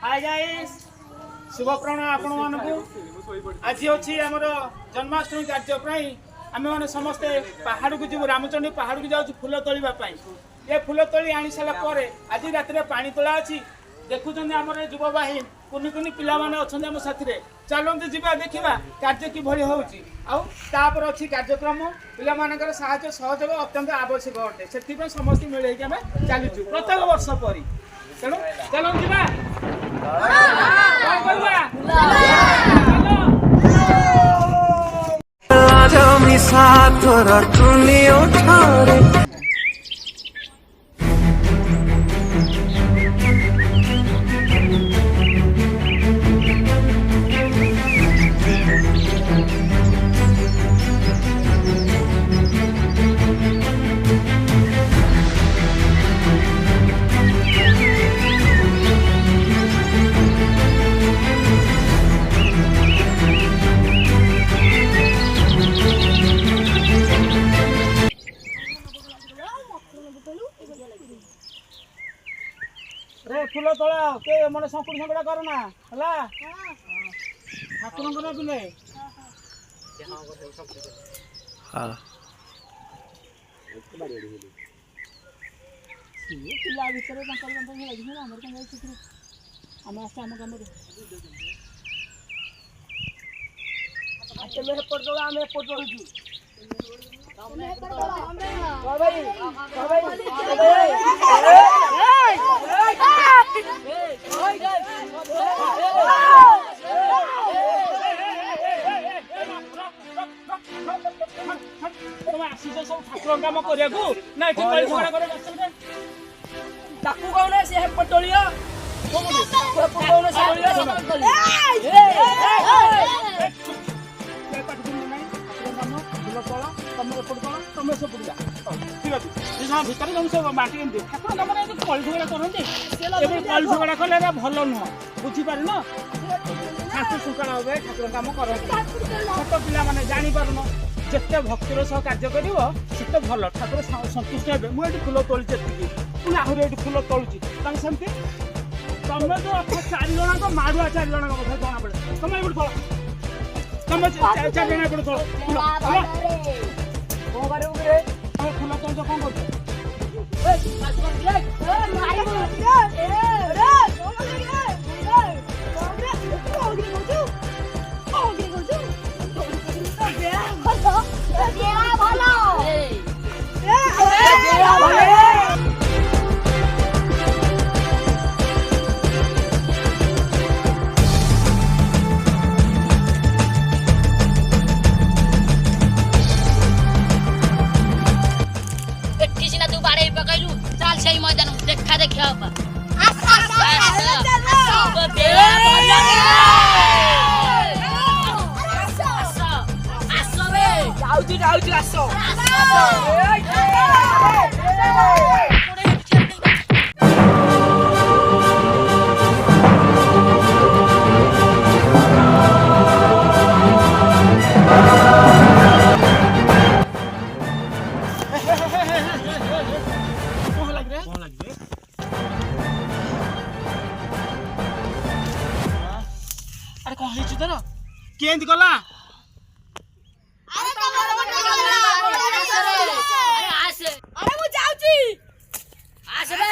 hi guys शुभ प्रणय आपण मानकु आज अच्छी आम जन्माष्टमी कार्यक्रम आम मैंने समस्ते पहाड़ को जीव रामचंडी पहाड़ को जाऊँ फूल तोड़ापी ये फूल तोली आनी सारापर आज रात पानी तोला अच्छी देखुं आम युववाहिनी कुनि कुनि पिला माने अच्छा आम साथी चलते जा देखा कार्य किभली होपर अच्छी कार्यक्रम पिला साहाय्य सहयोग अत्यंत आवश्यक अटे से समस्त मिले आम चलुचु प्रत्येक वर्ष परी तेणु चलो जा रे फूल तोला के मन संकुड़ संकुड़ा करना हला ठाकुर पिले पिला भितर आम आस आम कम तुम एपट चलो आम एपट चलुचु सब ठाकुर कम करा कौन सी पटोलिया तुम सब ठीक अच्छे भितर तुम सब बांटी ठाकुर कम कली झगड़ा करते कली झगड़ा कले भल नुह बुझीपार न ठाकुर शुक्ला हे ठाकुर कम कर छोट पिला जापार जिते भक्तिर सह कार्य करते भल ठाकुर सन्तुष्ट हे मुझे फूल तोली पुणी आहरी ये फूल तोलुची सेमती तुम जो अच्छे 4 जन माड़ुआ 4 जन कथा जना पड़े तुम ये थोड़ा तुम 4 जन पड़े थोड़ा फूल तोल कौन कर केंद गला अरे मु जाउची आसे बे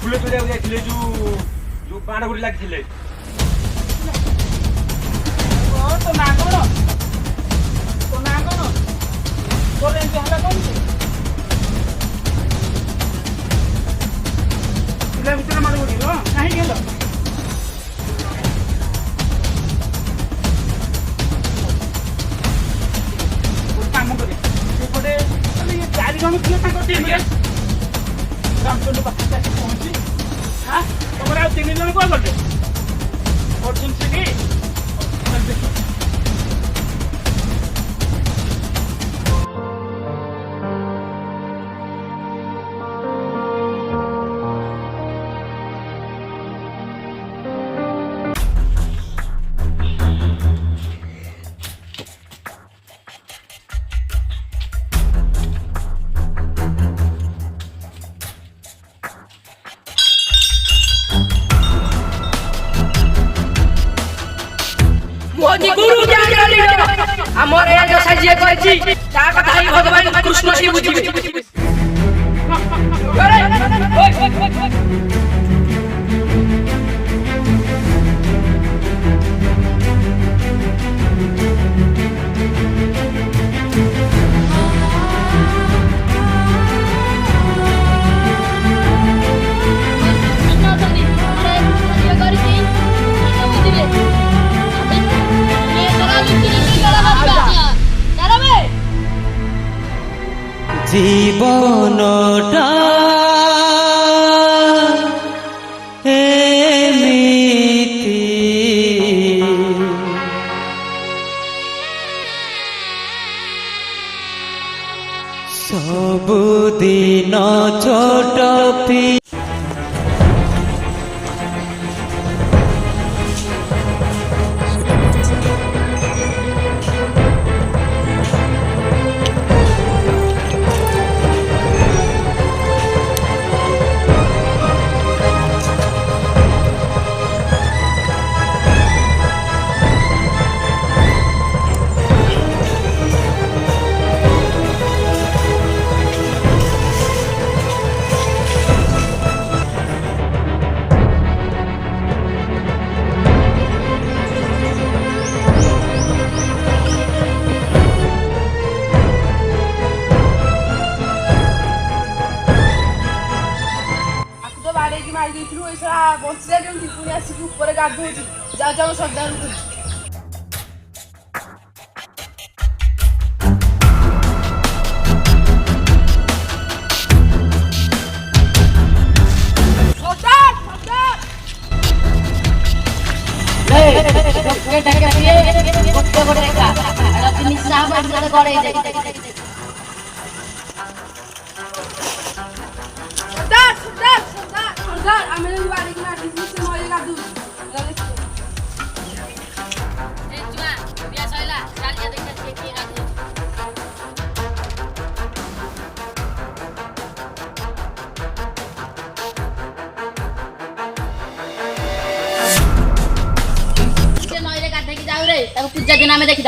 फुल तोड़ा जाइए जो बाण गुड़ी लगे तो ना कौन तोर एमती हला कौन पिला भितर मार गुड़ी कहीं गेल काम करे सेपटे चार जन थे रामचंद्र पाखे पहुंची हाँ तुम आ 3 जन कौन करते देखिए गुरु ज्ञान आमर ए जो साजिए कहछि ता कथा ही भगवान कृष्ण से बुझिबे জীবনটা এমিতি ସବୁଦିନ ଛୋଟ बंचिया पुणी आसिक ऊपर गाधो जाऊ श्रद्धा पूजा दिन आम देखी